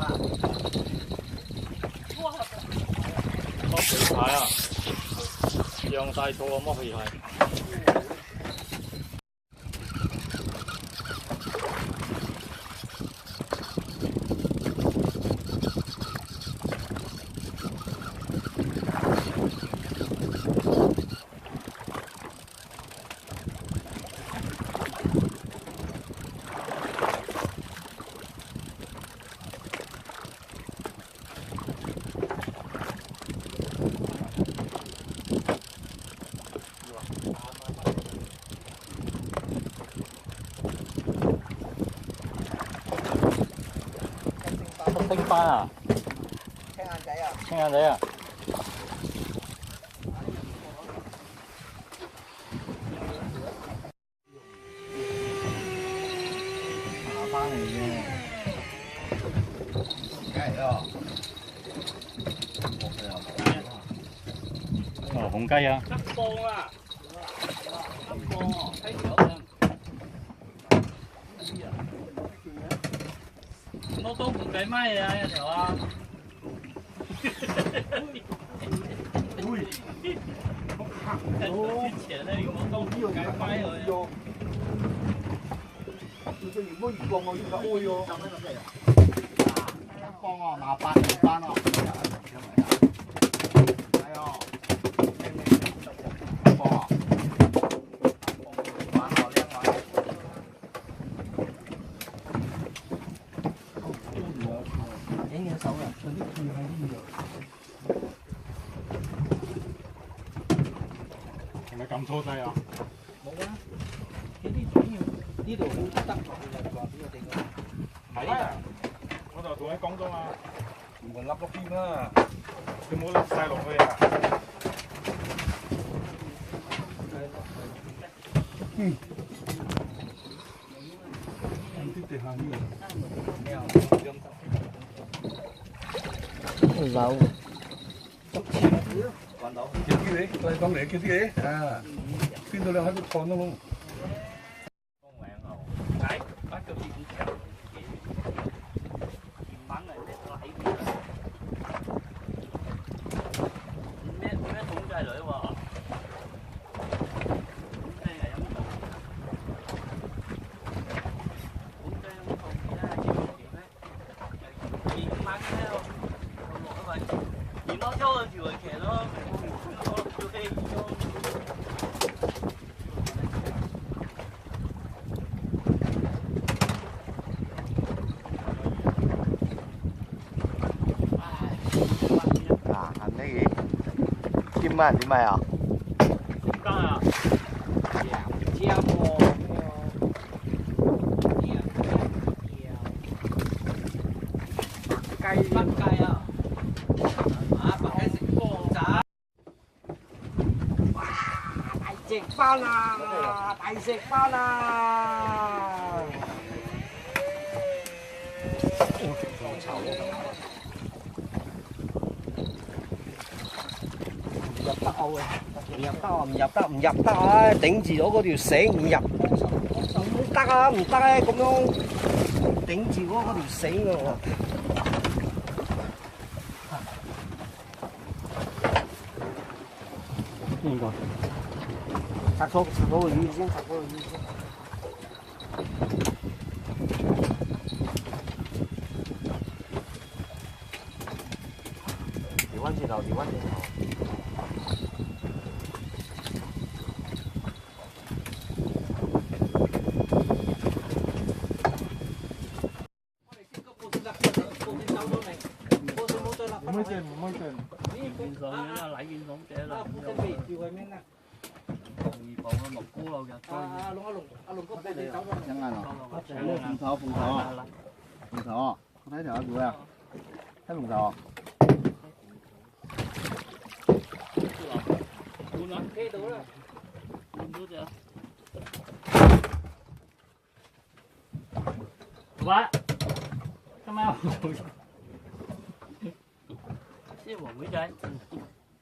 剝皮蟹啊，釀晒肚啊，剝皮蟹。星斑啊！青眼仔啊！青眼仔啊！爬翻嚟嘅，梗係咯。哦，紅雞啊！一磅啊！一磅啊！睇條啊！我都唔計咩啊，一條啊！喂，之前咧，我都唔計咩佢。你如果魚我應該開喎。一磅啊，麻八條班啊。係啊。一磅啊。玩我靚玩。影隻手啊！佢啲褲喺呢度。係咪撳錯掣啊？冇啊！呢啲主要呢度好得落去就話俾我哋個。係啊！我就同你講咗嘛，唔係笠落邊啦。你冇笠晒落去啊！嗯。啲地下呢度。樓。揾到。叫啲你，我哋講嚟叫啲你啊！邊度你喺度坐都冇。Chim à, chim mày à? Con à? Chim bò. Cây bắt cây à? Bắt cây xịt bò chả. Đại sệt bao à, đại sệt bao à. Nhập得我嘅，唔入得啊，唔入得，唔入得啊！頂住咗嗰條繩唔入，唔得啊，唔得啊！咁樣頂住嗰條繩㗎喎。邊個？拆嗰個魚先，拆嗰個魚先。調翻轉頭，調翻轉頭。唔可以轉。見上面啦，禮見上者啦。二磅啊，木菇路入多。阿龍哥俾你走咗。chẳng hạn rồi phùng thọ có thấy thọ tụi à thấy phùng thọ Ba, cái máu. Xíu một mấy trái.